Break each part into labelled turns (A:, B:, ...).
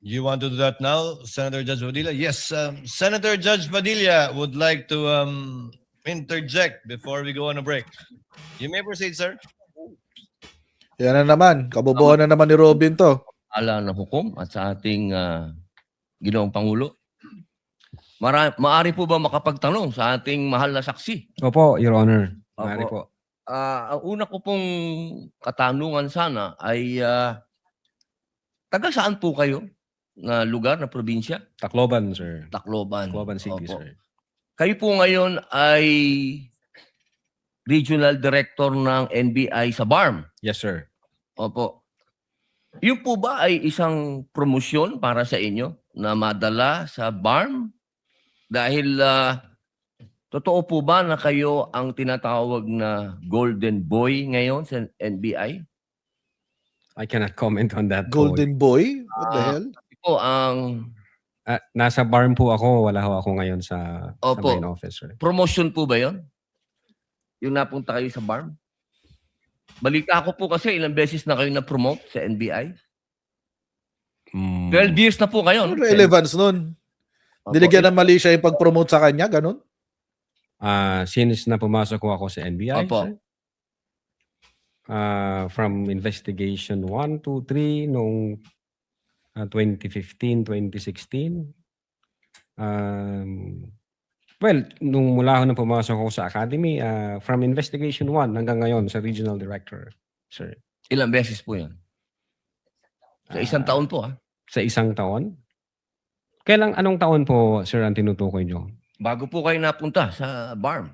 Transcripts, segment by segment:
A: You want to do that now, Senator Judge Padilla? Yes, Senator Judge Padilla would like to interject before we go on a break. You may proceed, sir.
B: Yan na naman. Kabobohan na naman ni Robin to.
C: Ala ng hukom at sa ating Ginoong Pangulo. Maari po ba makapagtanong sa ating mahal na saksi?
D: Opo, Your Honor.
C: Opo.
D: Maaari po.
C: Ang una ko pong katanungan sana ay taga saan po kayo na lugar, na probinsya?
D: Tacloban, sir.
C: Tacloban.
D: Tacloban City,
C: Opo.
D: sir.
C: Kayo po ngayon ay Regional Director ng NBI sa BARM.
D: Yes, sir.
C: Opo. Yun po ba ay isang promosyon para sa inyo na madala sa BARM? Dahil totoo po ba na kayo ang tinatawag na Golden Boy ngayon sa NBI?
D: I cannot comment on that.
B: Golden Boy? What the hell?
C: Po ang
D: Nasa BARM po ako. Wala ho ako ngayon sa
C: Opo.
D: main office, sir.
C: promotion po ba yon? Yung napunta kayo sa BARM? Balita ko po kasi ilang beses na kayo na-promote sa NBI. 12 years na po kayo.
B: Ano
C: no?
B: relevance nun?
C: Opo.
B: Niligyan ng mali siya yung pag-promote sa kanya, ganun?
D: Since na pumasok ko ako sa NBI,
C: Opo.
D: sir. From investigation 1, 2, 3 noong 2015, 2016. Well, nung mula ako na pumasok ako sa academy, from investigation 1 hanggang ngayon sa regional director, sir.
C: Ilang beses po yan? Sa isang taon po
D: Sa isang taon? Anong taon po, sir, ang tinutukoy nyo?
C: Bago po kayo napunta sa BARM.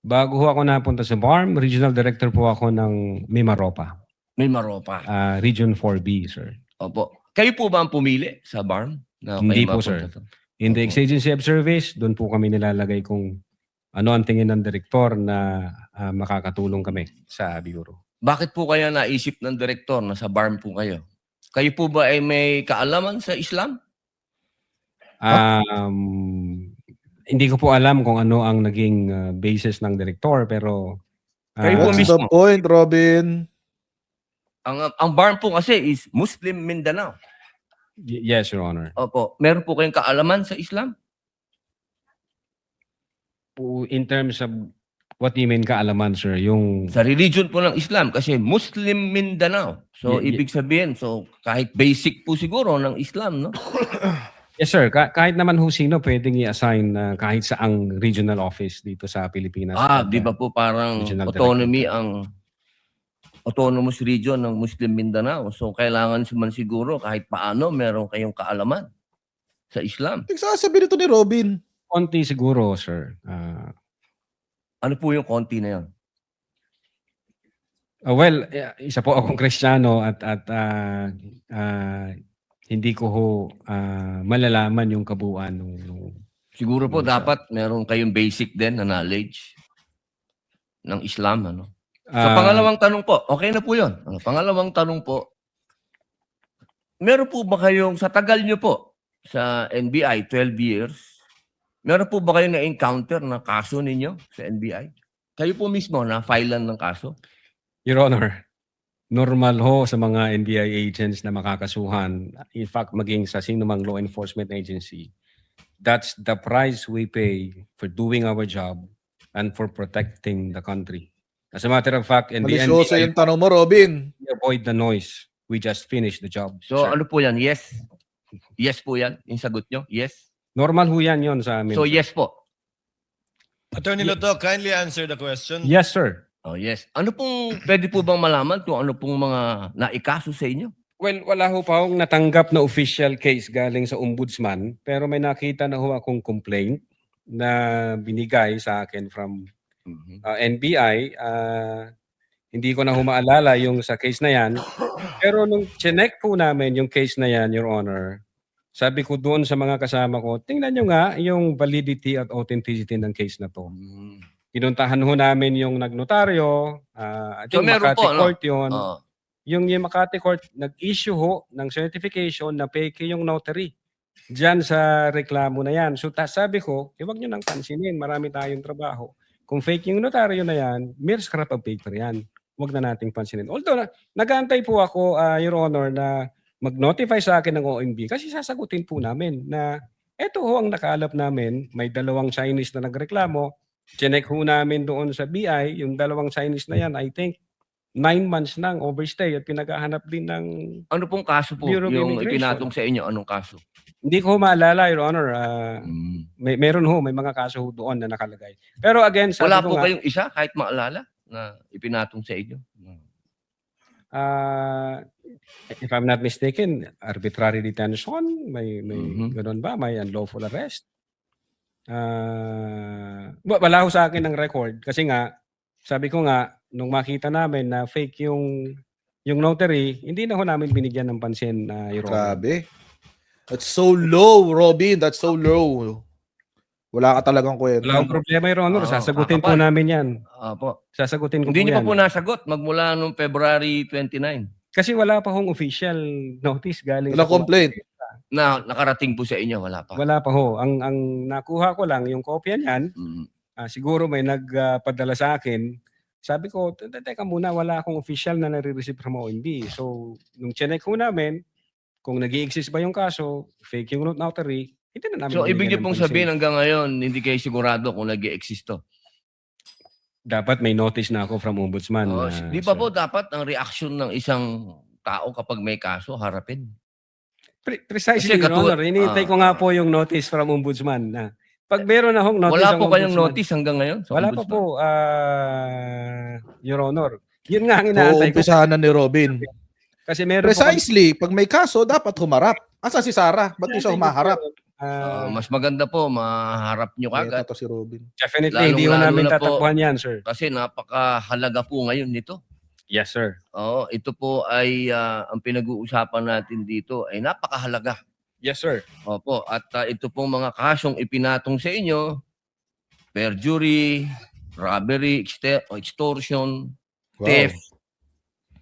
D: Bago ho ako napunta sa BARM, regional director po ako ng Mimaropa,
C: May maropa.
D: Region 4B, sir.
C: Opo. Kayo po ba ang pumili sa BARM? Na
D: Hindi
C: kayo
D: po,
C: mapunta
D: sir.
C: to?
D: In the
C: Opo.
D: exigency of service, doon po kami nilalagay kung ano ang tingin ng direktor na makakatulong kami sa bureau.
C: Bakit po kaya naisip ng direktor na sa BARM po kayo? Kayo po ba ay may kaalaman sa Islam?
D: Hindi ko po alam kung ano ang naging basis ng direktor, pero
C: Kayo po
B: What's
C: mismo.
B: the point, Robin?
C: Ang BARM po kasi is Muslim Mindanao.
D: yes, Your Honor.
C: Opo. Meron po kayong kaalaman sa Islam?
D: In terms of what do you mean kaalaman, sir? Yung
C: Sa religion po ng Islam kasi Muslim Mindanao. So ibig sabihin, kahit basic po siguro ng Islam, no?
D: yes, sir. Kahit naman ho sino pwedeng i-assign kahit saang regional office dito sa Pilipinas.
C: Di ba po parang
D: Regional
C: autonomy ang autonomous region ng Muslim Mindanao. So kailangan man siguro kahit paano meron kayong kaalaman sa Islam.
B: Nagsasabi nito ni Robin.
D: Konti siguro, sir.
C: Ano po yung konti na yan?
D: Well, isa po akong Kristiyano at hindi ko ho malalaman yung kabuuan nung
C: Siguro po
D: Yung sa-
C: dapat meron kayong basic din na knowledge ng Islam. Ano? So
D: ah,
C: pangalawang tanong po, okay na po yun. Pangalawang tanong po, meron po ba kayong, sa tagal nyo po, sa NBI, 12 years, meron po ba kayong na-encounter na kaso ninyo sa NBI? Kayo po mismo na-filean ng kaso?
D: Your Honor, normal ho sa mga NBI agents na makakasuhan, in fact, maging sa sinumang law enforcement agency, that's the price we pay for doing our job and for protecting the country. As a matter of fact, in the
B: Malisyoso
D: NBI,
B: yung tanong mo, Robin.
D: we avoid the noise. We just finish the job.
C: So
D: sir.
C: ano po yan? Yes? Yes po yan? Yung sagot nyo? Yes?
D: Normal ho yan yun sa amin.
C: So
D: sir.
C: yes po?
A: Attorney Loto, kindly answer the question.
D: Yes, sir.
C: Oh yes. Ano pong, pwede po bang malaman kung ano pong mga naikaso sa inyo?
D: Well, wala ho pa akong natanggap na official case galing sa ombudsman, pero may nakita na ho akong complaint na binigay sa akin from NBI. Hindi ko na humaalala yung sa case na yan. Pero nung chinek po namin yung case na yan, Your Honor, sabi ko doon sa mga kasama ko, tingnan nyo nga yung validity at authenticity ng case na to. Pinuntahan ho namin yung nagnotaryo, I
C: So
D: think
C: meron
D: Makati
C: po, no?
D: Court yun.
C: Oh.
D: Yung Makati Court, nag-issue ho ng certification na fake yung notary. Diyan sa reklamo na yan. So sabi ko, huwag nyo nang pansinin, marami tayong trabaho. Kung fake yung notaryo na yan, mere scrap of paper yan. Huwag na nating pansinin. Although, nag-aantay po ako, Your Honor, na mag-notify sa akin ng OMB kasi sasagutin po namin na eto ho ang nakalap namin, may dalawang Chinese na nagreklamo, chinek ho namin doon sa BI, yung dalawang Chinese na yan, I think 9 months nang overstay at pinaghahanap din ng
C: Ano pong kaso po
D: Bureau of
C: yung
D: Immigration.
C: ipinatong sa inyo? Anong kaso?
D: Hindi ko maalala, Your Honor. Meron ho, may mga kaso ho doon na nakalagay. Pero again, sabi
C: Wala
D: ko
C: po
D: nga,
C: kayong isa kahit maalala na ipinatong sa inyo?
D: if I'm not mistaken, arbitrary detention, may
C: Mhm.
D: ganun ba? May unlawful arrest? Wala ho sa akin ng record kasi nga, sabi ko nga, nung makita namin na fake yung notary, hindi na ho namin binigyan ng pansin, Your Honor.
B: Grabe. That's so low, Robin. That's so low. Wala ka talagang kwenta.
D: Wala akong problema, Your Honor.
C: Oo,
D: Sasagutin po
C: kakapal.
D: namin yan.
C: Opo.
D: Sasagutin ko
C: Hindi
D: po
C: niyo
D: yan.
C: pa po nasagot magmula noong February 29
D: Kasi wala pa hong official notice galing
B: Wala complaint.
C: na nakarating po sa inyo. Wala pa.
D: Wala pa ho. Ang nakuha ko lang, yung kopya niyan,
C: Mm.
D: siguro may nagpadala sa akin. Sabi ko, teka muna, wala akong official na nare-receive from OMB. So, nung chinek ko namin, kung nag-i-exist ba yung kaso, fake yung notary, hindi na namin
C: So, ibig niyo
D: binigyan ng
C: pong
D: pansin.
C: sabihin hanggang ngayon, hindi kayo sigurado kung nag-i-exist to.
D: Dapat may notice na ako from Ombudsman.
C: Oo, di
D: sir.
C: ba po dapat ang reaction ng isang tao kapag may kaso, harapin?
D: Precisely,
C: Kasi
D: Your Honor. Hinihintay
C: ah,
D: ko nga po yung notice from Ombudsman na pag meron na hong notice
C: Wala
D: ang
C: po kayong
D: Ombudsman,
C: notice hanggang ngayon? Sa
D: wala pa
C: ombudsman?
D: po, Your Honor. Yun nga ang inaantay ko.
B: Uumpisahan na ni Robin.
D: Kasi meron po
B: Precisely, pag may kaso, dapat humarap. Asa si Sarah? Ba't di siya humaharap?
C: Mas maganda po, maharap nyo kagad.
B: Ito si Robin.
D: Definitely, hindi ko
C: Lalong-lalo
D: namin
C: na po.
D: tatakbuhan yan, sir.
C: Kasi napakahalaga po ngayon nito.
D: Yes, sir.
C: Oo, ito po ay ang pinag-uusapan natin dito ay napakahalaga.
D: Yes, sir.
C: Opo, at ito pong mga kasong ipinatong sa inyo, perjury, robbery, extortion,
B: Wow.
C: theft.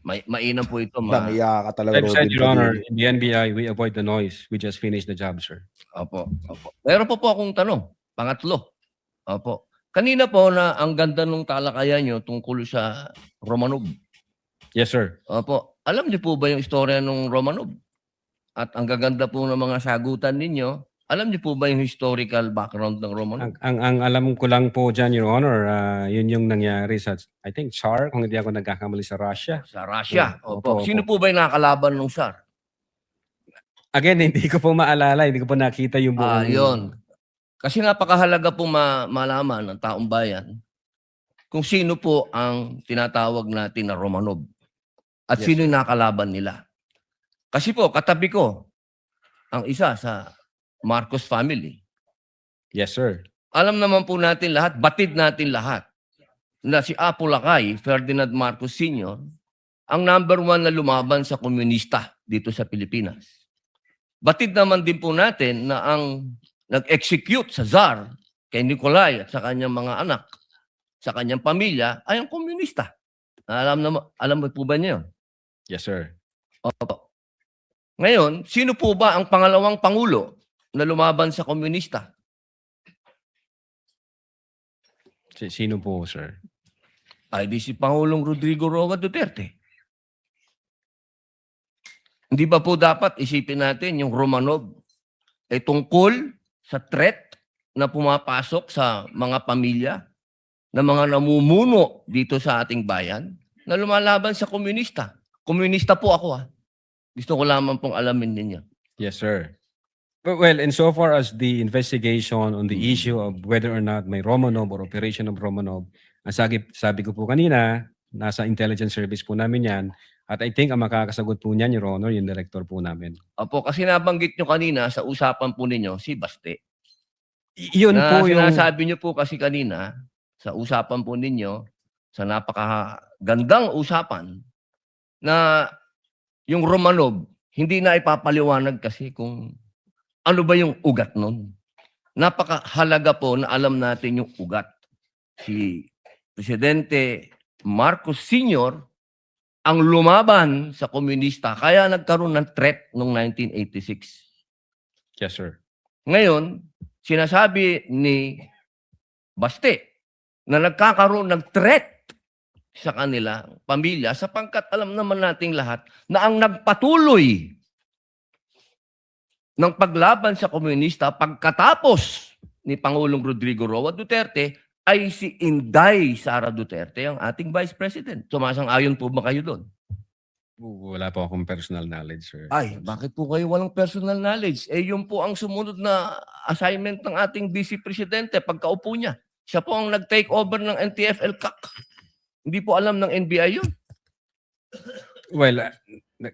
C: Mainam po ito.
B: Dangiya ka talaga,
D: I've
B: Robin.
D: said, Your Honor,
B: Padilla.
D: in the NBI, we avoid the noise. We just finish the job, sir.
C: Opo, opo. Meron po akong tanong. Pangatlo. Opo. Kanina po na ang ganda ng talakayan nyo tungkol sa Romanov.
D: Yes, sir.
C: Opo. Alam niyo po ba yung istorya ng Romanov? At ang gaganda po ng mga sagutan ninyo, alam niyo po ba yung historical background ng Romanov?
D: Ang alam ko lang po dyan, Your Honor, yun yung nangyari sa, I think, Tsar, kung hindi ako nagkakamali sa Russia.
C: Sa Russia.
D: Opo,
C: Opo.
D: opo.
C: Sino po ba yung nakakalaban ng Tsar?
D: Again, hindi ko po maalala, hindi ko po nakita yung buong...
C: Yun. Kasi napakahalaga po malaman ng taong bayan kung sino po ang tinatawag natin na Romanov. At
B: Yes,
C: sino yung nakalaban nila. Kasi po, katabi ko, ang isa sa Marcos family.
D: Yes, sir.
C: Alam naman po natin lahat, batid natin lahat, na si Apo Lakay, Ferdinand Marcos Sr., ang number 1 na lumaban sa komunista dito sa Pilipinas. Batid naman din po natin na ang nag-execute sa Tsar kay Nikolai at sa kanyang mga anak, sa kanyang pamilya, ay ang komunista. Alam mo po ba niyo yun?
D: Yes, sir.
C: Opo. Ngayon, sino po ba ang pangalawang pangulo na lumaban sa komunista?
D: Sino po, sir?
C: Ay di si Pangulong Rodrigo Roa Duterte. Hindi ba po dapat isipin natin yung Romanov ay tungkol sa threat na pumapasok sa mga pamilya na mga namumuno dito sa ating bayan na lumalaban sa komunista. Komunista po ako Gusto ko lamang pong alamin ninyo.
D: Yes, sir. Well, insofar as the investigation on the issue of whether or not may Romanov or operation of Romanov, ang sabi ko po kanina, nasa intelligence service po namin yan. At I think ang makakasagot po niyan, Your Honor, yung director po namin.
C: Opo, kasi nabanggit nyo kanina sa usapan po ninyo si Baste.
D: Yun
C: Na
D: po yung...
C: sinasabi nyo po kasi kanina sa usapan po ninyo, sa napakagandang usapan, na yung Romanov, hindi na ipapaliwanag kasi kung ano ba yung ugat nun. Napakahalaga po na alam natin yung ugat. Si Presidente Marcos Sr. ang lumaban sa komunista, kaya nagkaroon ng threat noong 1986.
D: Yes, sir.
C: Ngayon, sinasabi ni Baste na nagkakaroon ng threat sa kanilang pamilya sapagkat alam naman nating lahat na ang nagpatuloy ng paglaban sa komunista pagkatapos ni Pangulong Rodrigo Roa Duterte ay si Inday Sara Duterte, ang ating Vice President. Sumasang-ayon po ba kayo doon?
D: Wala po akong personal knowledge, sir.
C: Ay, bakit po kayo walang personal knowledge? Eh, yun po ang sumunod na assignment ng ating Vice Presidente pagkaupo niya. Siya po ang nag-take over ng NTF-El CAC. Hindi po alam ng NBI yun.
D: Well,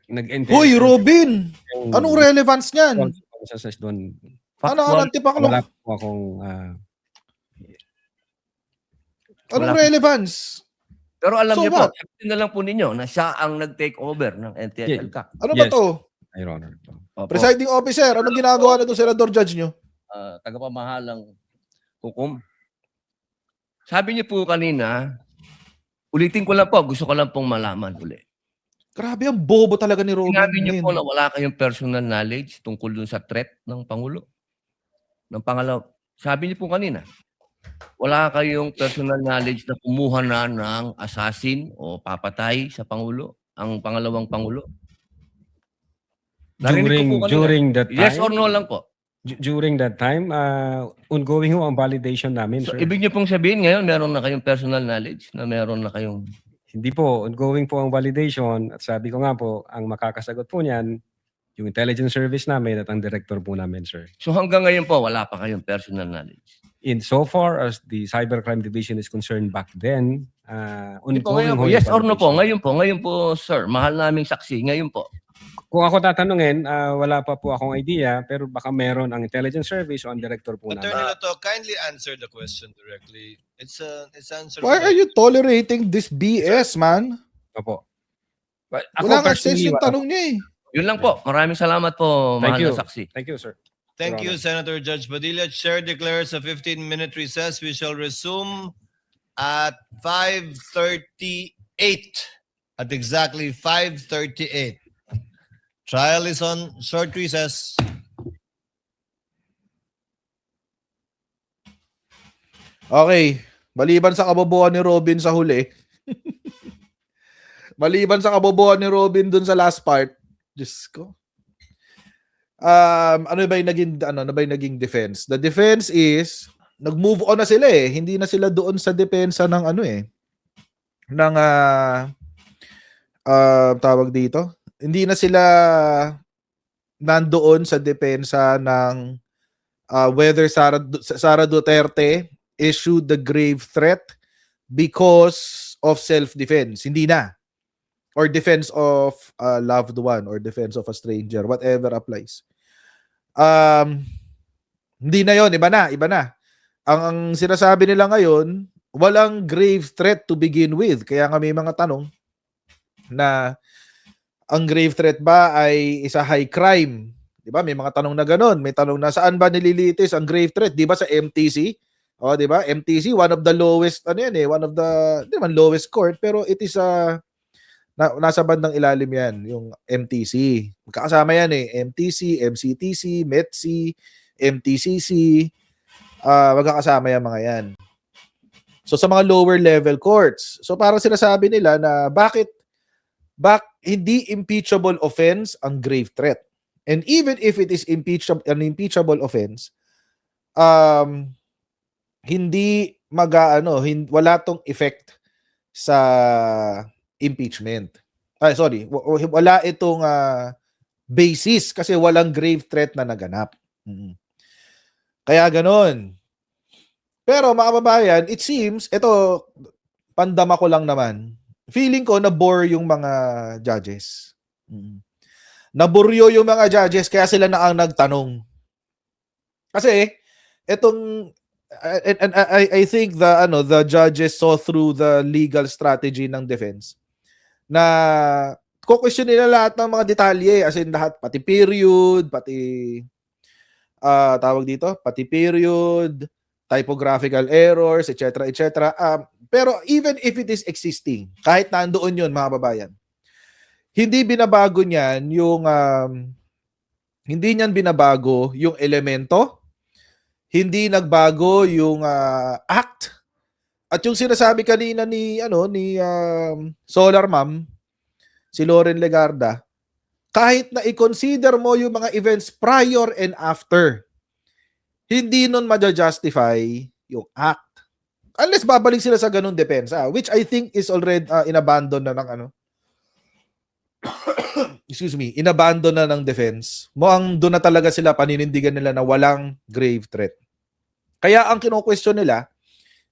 D: nag-enter.
B: Hoy, Robin! Anong relevance niyan?
D: doon?
B: Ano
C: Factual.
B: ang tipaklong?
D: Wala po akong
B: Anong
C: wala-
B: relevance?
C: Pero alam
B: So
C: niyo po,
B: what?
C: sabihin na lang po ninyo na siya ang nag-take over ng NTF-El CAC.
B: Ano ba
D: Yes.
B: to?
D: Your Honor.
C: Opo.
B: Presiding officer, anong ginagawa na itong senador judge nyo?
C: Tagapamahalang hukom. Sabi niyo po kanina, ulitin ko lang po, gusto ko lang pong malaman uli.
B: Grabe, ang bobo talaga ni Robin.
C: Sinabi niyo
B: ngayon.
C: po na wala kayong personal knowledge tungkol dun sa threat ng Pangulo. Ng pangalaw, sabi niyo po kanina, wala kayong personal knowledge na kumuha na ng assassin o papatay sa Pangulo, ang pangalawang Pangulo. Narinig ko po kanina.
D: During that time,
C: Yes or no lang po.
D: during that time, ongoing ho ang validation namin,
C: So,
D: sir.
C: ibig niyo pong sabihin ngayon, meron na kayong personal knowledge na meron na kayong...
D: Hindi po, ongoing po ang validation. At sabi ko nga po, ang makakasagot po niyan, yung intelligence service namin at ang director po namin, sir.
C: So hanggang ngayon po, wala pa kayong personal knowledge.
D: In so far as the Cybercrime Division is concerned back then,
C: Hindi po,
D: ongoing
C: ngayon po.
D: ho yung
C: Yes or no po?
D: validation.
C: Ngayon po, sir. Mahal naming saksi. Ngayon po.
D: Kung ako tatanungin, wala pa po akong idea, pero baka meron ang intelligence service o ang director po
A: Attorney
D: namin.
A: Lato, kindly answer the question directly. It's answered.
B: Why are you tolerating this BS, man?
D: Opo.
B: Wala nga sense yung tanong niya eh.
C: Yun lang po. Maraming salamat po,
D: Thank
C: mahal
D: you.
C: na saksi.
D: Thank you, sir.
A: Thank you,
D: Your
A: Senator Judge Padilla. Chair declares a 15-minute recess. We shall resume at 5:38. At exactly 5:38. Trial is on short recess.
B: Okay. Maliban sa kabobohan ni Robin sa huli. Maliban sa kabobohan ni Robin dun sa last part. Diyos ko. Ano ba yung naging defense? The defense is nag-move on na sila eh. Hindi na sila doon sa depensa ng tawag dito. Hindi na sila nandoon sa depensa ng whether Sara Duterte issued the grave threat because of self-defense. Hindi na. Or defense of a loved one or defense of a stranger, whatever applies. Hindi na yon, iba na. Ang sinasabi nila ngayon, walang grave threat to begin with. Kaya nga may mga tanong na ang grave threat ba ay isa high crime? 'Di ba? May mga tanong na ganoon. May tanong na saan ba nililitis ang grave threat? 'Di ba sa MTC? O 'di ba? MTC, one of the lowest one of the hindi naman lowest court, pero it is nasa bandang ilalim 'yan, yung MTC. Magkakasama 'yan eh. MTC, MCTC, METC, MTCC. Magkakasama 'yang mga 'yan. So sa mga lower level courts. So parang sinasabi nila na bakit hindi impeachable offense ang grave threat. And even if it is an impeachable offense, hindi wala tong effect sa impeachment. Wala itong basis kasi walang grave threat na naganap. Kaya ganon. Pero mga kababayan, it seems, ito, pandama ko lang naman, feeling ko na-bore yung mga judges. Naburyo yung mga judges kaya sila na ang nagtanong. Kasi etong I think the judges saw through the legal strategy ng defense na ko-question nila lahat ng mga detalye, as in lahat, pati period, pati pati period, typographical errors, etc. Pero even if it is existing, kahit nandoon yun, mga babayan, hindi binabago niyan hindi niyan binabago yung elemento, hindi nagbago yung act, at yung sinasabi kanina ni Solar Ma'am, si Lauren Legarda, kahit na i-consider mo yung mga events prior and after, hindi nun ma-justify yung act. Unless babalik sila sa ganung depensa, which I think is already inabandon na ng inabandon na ng defense. Mukhang doon na talaga sila paninindigan nila na walang grave threat. Kaya ang kino-question nila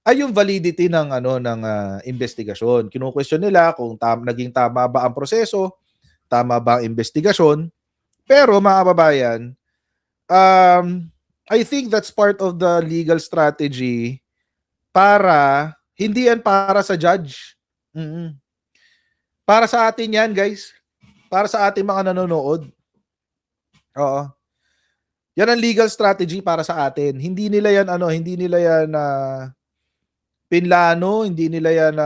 B: ay yung validity ng investigasyon. Kino-question nila kung naging tama ba ang proseso, tama ba ang investigasyon. Pero mga kababayan, I think that's part of the legal strategy para hindi yan para sa judge. Para sa atin yan, guys. Para sa ating mga nanonood. Oo. Yan ang legal strategy para sa atin. Hindi nila yan pinlano, hindi nila yan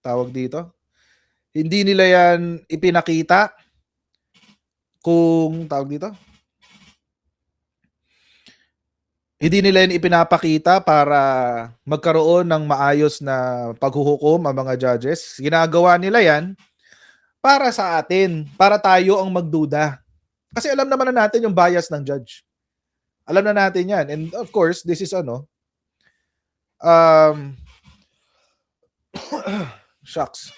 B: tawag dito. Hindi nila yan ipinakita kung tawag dito. Hindi nila yan ipinapakita para magkaroon ng maayos na paghuhukom ang mga judges. Ginagawa nila yan para sa atin, para tayo ang magduda. Kasi alam naman na natin yung bias ng judge. Alam na natin yan. And of course, this is shucks.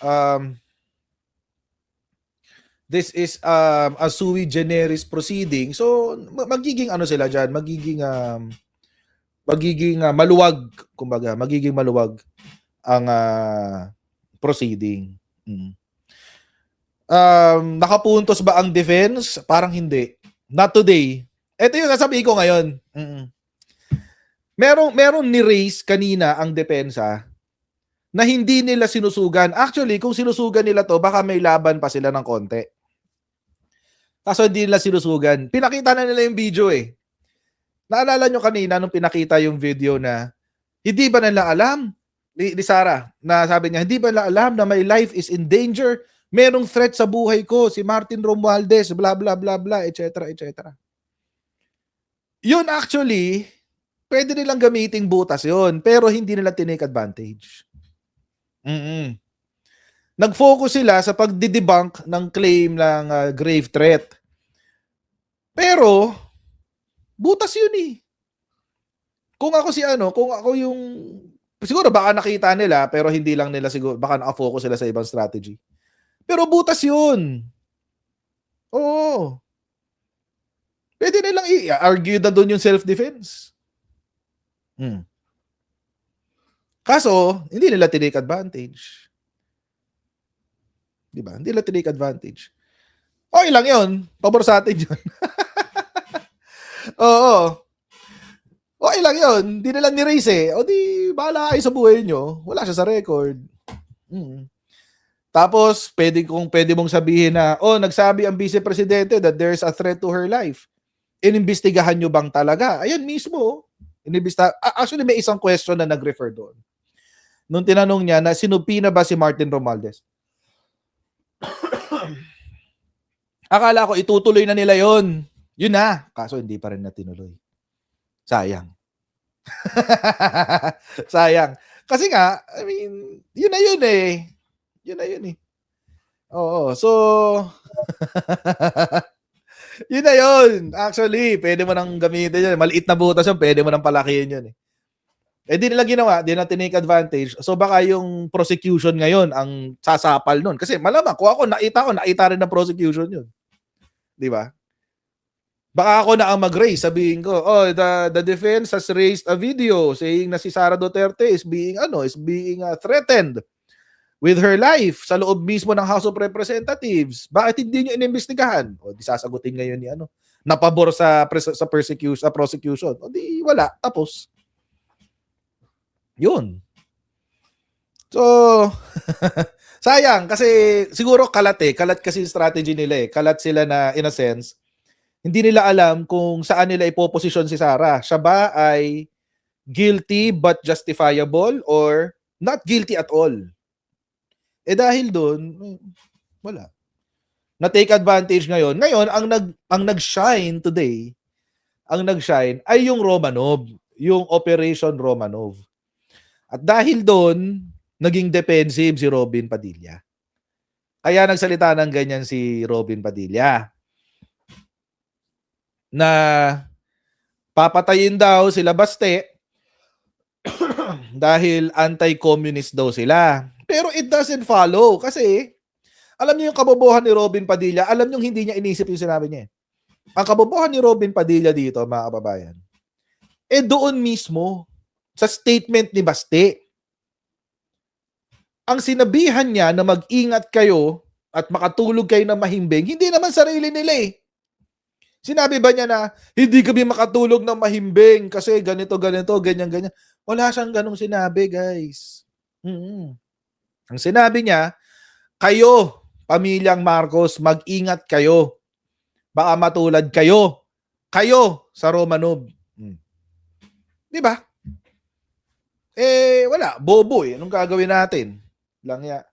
B: This is a sui generis proceeding. So magiging sila diyan, magiging maluwag, kumbaga, magiging maluwag ang proceeding. Nakapuntos ba ang defense? Parang hindi. Not today. Ito yung sasabihin ko ngayon. Meron ni-raise kanina ang depensa na hindi nila sinusugan. Actually, kung sinusugan nila to, baka may laban pa sila ng konti. Kaso hindi nila sinusugan. Pinakita na nila yung video eh. Naalala nyo kanina nung pinakita yung video na hindi ba nila alam ni Sarah na sabi niya, hindi ba nila alam na my life is in danger? Merong threat sa buhay ko, si Martin Romualdez, bla bla bla bla, etc. etc. Yun actually, pwede nilang gamiting butas yun, pero hindi nila tinake advantage. Nag-focus sila sa pagdidebunk ng claim ng grave threat. Pero, butas yun eh. Kung ako siguro baka nakita nila, pero hindi lang nila siguro, baka naka-focus sila sa ibang strategy. Pero butas yun. Oo. Pwede nilang i-argue na doon yung self-defense. Kaso, hindi nila tinake advantage. Diba? Hindi nila tinake advantage. Okay lang yun. Pabor sa atin yun. Oo. Okay lang yun. Hindi nila ni-raise eh. O di, bahala kayo sa buhay nyo. Wala siya sa record. Tapos, pwede mong sabihin na, nagsabi ang vice presidente that there's a threat to her life. Inimbestigahan nyo bang talaga? Ayan mismo. Actually, may isang question na nag-refer doon. Nung tinanong niya na sinupina ba si Martin Romualdez? Akala ko itutuloy na nila yon. Yun na. Kaso hindi pa rin na tinuloy. Sayang. Sayang. Kasi nga, I mean, yun na yun eh. Yun na yun eh. Oo. So, yun na yun. Actually, pwede mo nang gamitin yun. Maliit na butas yun, pwede mo nang palakihin yun eh. Di nila ginawa, di na tinake advantage. So baka yung prosecution ngayon ang sasapal nun. Kasi malamang, kung ako nakita rin ng prosecution yun. Di ba? Baka ako na ang mag-raise, sabihin ko, the defense has raised a video saying na si Sara Duterte is being threatened with her life sa loob mismo ng House of Representatives. Bakit hindi niyo inimbestigahan? O di sasagutin ngayon ni napabor sa prosecution. O di wala, tapos. Yun. So, sayang kasi siguro kalat kasi yung strategy nila eh. Kalat sila na in a sense, hindi nila alam kung saan nila ipoposisyon si Sara. Siya ba ay guilty but justifiable or not guilty at all? Dahil doon, wala. Na-take advantage ngayon. Ngayon, ang nag-shine today, ay yung Romanov, yung Operation Romanov. At dahil doon, naging defensive si Robin Padilla. Kaya nagsalita ng ganyan si Robin Padilla na papatayin daw sila Baste dahil anti-communist daw sila. Pero it doesn't follow kasi alam niyo yung kabobohan ni Robin Padilla, alam niyo hindi niya inisip yung sinabi niya. Ang kabobohan ni Robin Padilla dito, mga kababayan, doon mismo sa statement ni Baste. Ang sinabihan niya na mag-ingat kayo at makatulog kayo na mahimbing, hindi naman sarili nila eh. Sinabi ba niya na hindi kami makatulog na mahimbing kasi ganito, ganyan. Wala siyang ganong sinabi, guys. Ang sinabi niya, kayo, pamilyang Marcos, mag-ingat kayo. Baka matulad kayo. Kayo sa Romanov. Di ba? Wala. Bobo eh. Anong gagawin natin? Lang ya.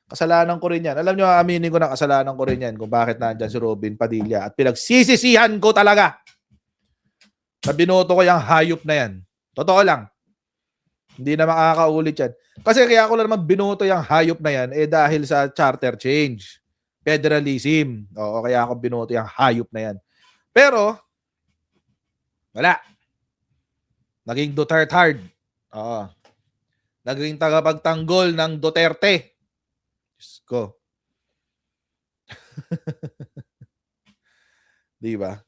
B: Kasalanan ko rin yan. Alam nyo, aminin ko na kasalanan ko rin yan kung bakit nandyan si Robin Padilla. At pinagsisisihan ko talaga na binoto ko yung hayop na yan. Totoo lang. Hindi na makakaulit yan. Kasi kaya ko lang naman binoto yung hayop na yan dahil sa charter change. Federalism. Oo, kaya ako binoto yung hayop na yan. Pero, wala. Naging Duterte. Oo. Naging tagapagtanggol ng Duterte. Diyos ko. Di ba?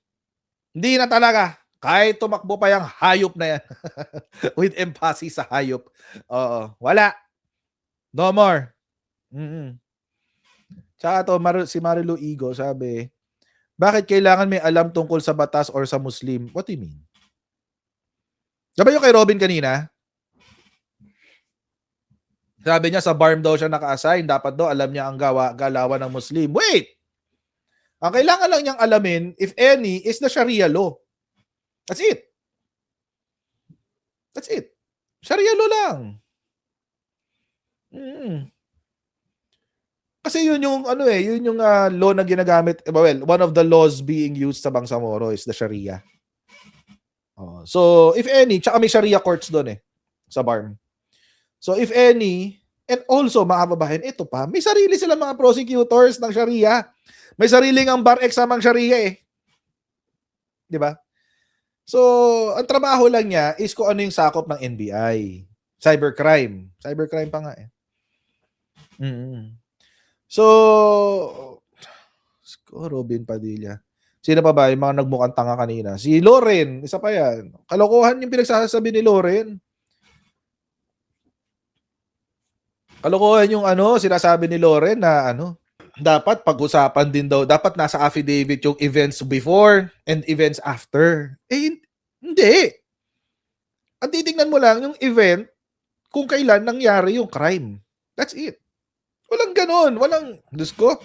B: Hindi na talaga. Kahit tumakbo pa yung hayop na yan. With emphasis sa hayop. Oo. Wala. No more. Tsaka to, si Marilu Igo sabi, bakit kailangan may alam tungkol sa batas or sa Muslim? What do you mean? Sabi yung kay Robin kanina, sabi niya sa BARM daw siya naka-assign, dapat daw alam niya ang galawan ng Muslim. Wait! Ang kailangan lang niyang alamin, if any, is the Sharia law. That's it. That's it. Sharia law lang. Kasi yun yung yun yung law na ginagamit. Well, one of the laws being used sa Bangsamoro is the Sharia. So, if any, tsaka may Sharia courts doon sa BARM. So, if any, and also, mga kababayan, ito pa, may sarili silang mga prosecutors ng Sharia. May sariling ang bar exam ang Sharia Di ba? So, ang trabaho lang niya is kung ano yung sakop ng NBI. Cybercrime. Cybercrime pa nga So, Robin Padilla. Sino pa ba yung mga nagmukhang tanga kanina? Si Loren, isa pa yan. Kalokohan yung pinagsasabi ni Loren. Kalokohan yung sinasabi ni Loren na dapat pag-usapan din daw, dapat nasa affidavit yung events before and events after. Hindi. Ang titignan mo lang yung event kung kailan nangyari yung crime. That's it. Walang ganon. Walang, Diyos ko.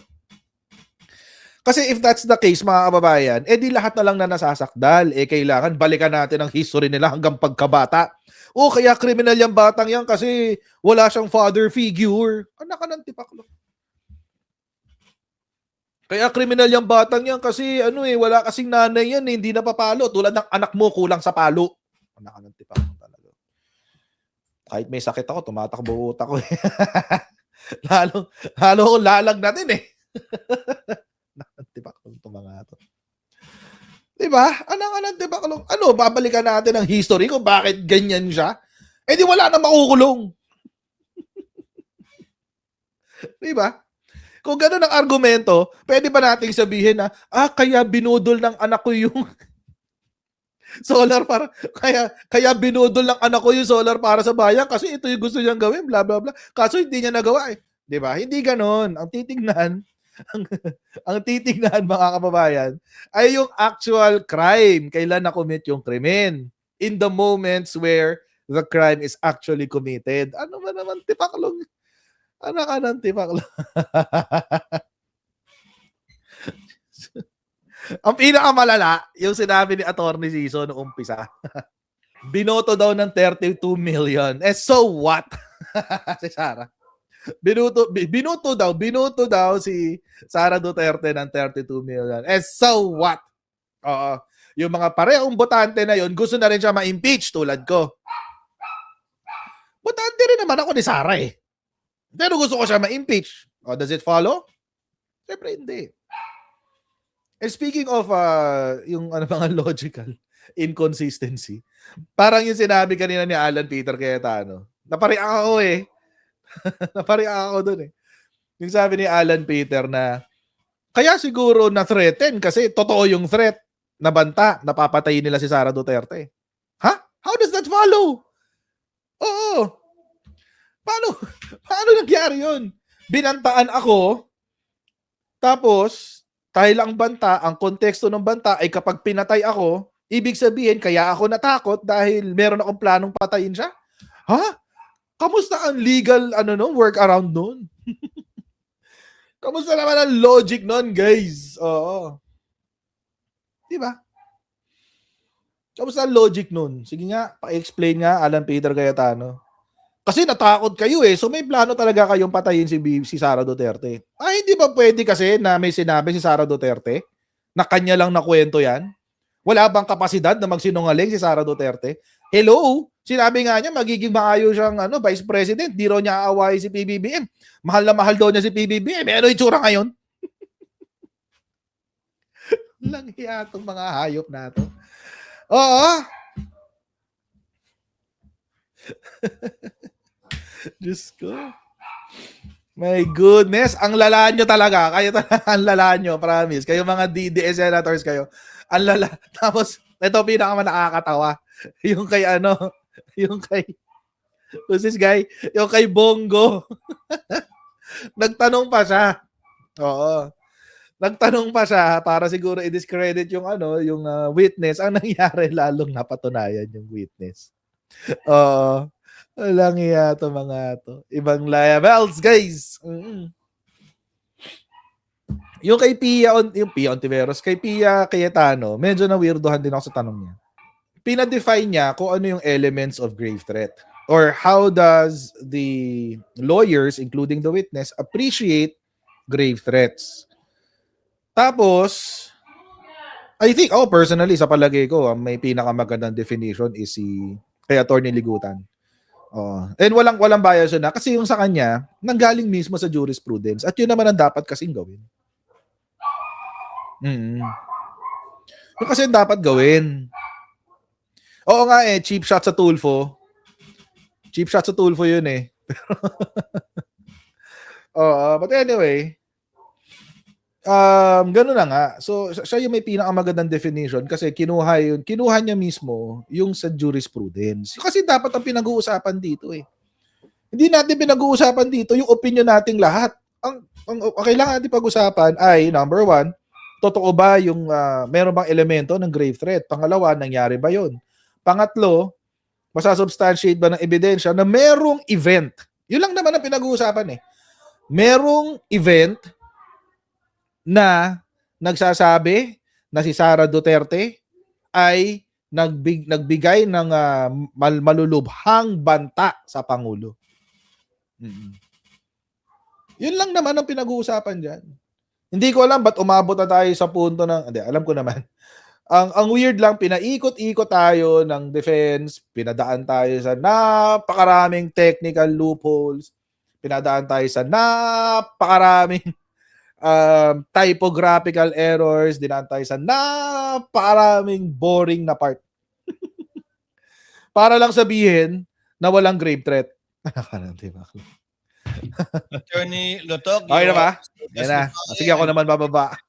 B: Kasi if that's the case, mga kababayan, di lahat na lang na nasasakdal. Kailangan balikan natin ang history nila hanggang pagkabata. Kaya kriminal yung batang yan kasi wala siyang father figure. Anak ka ng tipaklo. Kaya kriminal yung batang yan kasi wala kasing nanay yan, hindi napapalo. Tulad ng anak mo, kulang sa palo. Anak ka ng tipaklo talaga. Kahit may sakit ako, tumatakbo utak ko lalo akong lalag natin Tipaklong ito mga ito. Diba? Anong tipaklong? Babalikan natin ang history kung bakit ganyan siya? Di wala na makukulong. Diba? Kung gano'n ang argumento, pwede ba nating sabihin na, kaya binudol ng anak ko yung solar para, kaya binudol ng anak ko yung solar para sa bayan kasi ito yung gusto niyang gawin, bla bla bla. Kaso hindi niya nagawa Diba? Hindi gano'n. Ang titignan, ang titignan mga kababayan ay yung actual crime. Kailan na-commit yung krimen. In the moments where the crime is actually committed. Ano ba naman tipaklong? Ano ka ng tipaklong? Ang pinakamalala, yung sinabi ni Attorney Zizo noong umpisa. Binoto daw ng 32 million. So what? Si Sara. Binoto daw si Sara Duterte ng 32 million. So what? Yung mga parehong botante na yon gusto na rin siya ma-impeach tulad ko. Botante rin naman ako ni Sara Pero gusto ko siya ma-impeach. Does it follow? Siyempre hindi. And speaking of yung ano mga logical inconsistency, parang yung sinabi kanina ni Alan Peter Cayetano. Napariak ako eh. Napariak ako dun eh. Yung sabi ni Alan Peter na kaya siguro na-threaten kasi totoo yung threat na banta, napapatayin nila si Sara Duterte. Ha? How does that follow? Oo. Paano nangyari yun? Binantaan ako, tapos, dahil ang banta, ang konteksto ng banta ay kapag pinatay ako, ibig sabihin, kaya ako natakot dahil meron akong planong patayin siya? Ha? Kamusta ang legal work around nun? Kamusta naman ang logic nun, guys? Oo. Diba? Kamusta ang logic nun? Sige nga, pa-explain nga, Alan Peter Cayetano. Kasi natakot kayo eh. So may plano talaga kayong patayin si Sara Duterte. Ay, hindi ba pwede kasi na may sinabi si Sara Duterte na kanya lang na kwento yan? Wala bang kapasidad na magsinungaling si Sara Duterte? Hello? Sinabi nga niya magiging maayos siyang vice president. Di raw niya aaway si PBBM. Mahal na mahal daw niya si PBBM. Ano itsura ngayon? Lang hiya itong mga hayop na to. Oo. Diyos ko. My goodness. Ang lala nyo talaga. Kayo talaga ang lala nyo. Promise. Kayo mga DDS senators kayo. Ang lala. Tapos, ito pinaka nakakatawa. Yung kay yung kay, who's this guy? Yung kay Bongo. Nagtanong pa siya. Oo. Nagtanong pa siya para siguro i-discredit yung yung witness. Ang nangyari, lalong napatunayan yung witness. Oo. Walang iya to mga to. Ibang levels, guys. Yung kay yung Pia Ontiveros, kay Pia Cayetano, medyo na weirdohan din ako sa tanong niya. Pinadefine niya kung ano yung elements of grave threat or how does the lawyers, including the witness, appreciate grave threats. Tapos, I think, personally, sa palagay ko, may pinakamagandang definition is kay Attorney Ligutan. And walang bias na kasi yung sa kanya nanggaling mismo sa jurisprudence at yun naman ang dapat kasing gawin. Yung kasi dapat gawin. Oo nga cheap shot sa Tulfo. Cheap shot sa Tulfo yun eh. But anyway, ganun na nga. So, siya yung may pinakamagandang definition kasi kinuha niya mismo yung sa jurisprudence. Kasi dapat ang pinag-uusapan dito eh. Hindi natin pinag-uusapan dito yung opinion nating lahat. Ang kailangan natin pag-usapan ay, number one, totoo ba yung meron bang elemento ng grave threat? Pangalawa, nangyari ba yun? Pangatlo, masasubstantiate ba ng ebidensya na merong event? Yun lang naman ang pinag-uusapan eh. Merong event na nagsasabi na si Sara Duterte ay nagbigay ng malulubhang banta sa Pangulo. Yun lang naman ang pinag-uusapan dyan. Hindi ko alam ba't umabot na tayo sa punto ng... Hindi, alam ko naman. Ang weird lang, pinaikot-ikot tayo ng defense, pinadaan tayo sa napakaraming technical loopholes, pinadaan tayo sa napakaraming typographical errors, dinaan tayo sa napakaraming boring na part. Para lang sabihin na walang grave threat.
A: Attorney Lotok.
B: Okay na ba? Yan na. Sige, ako naman bababa.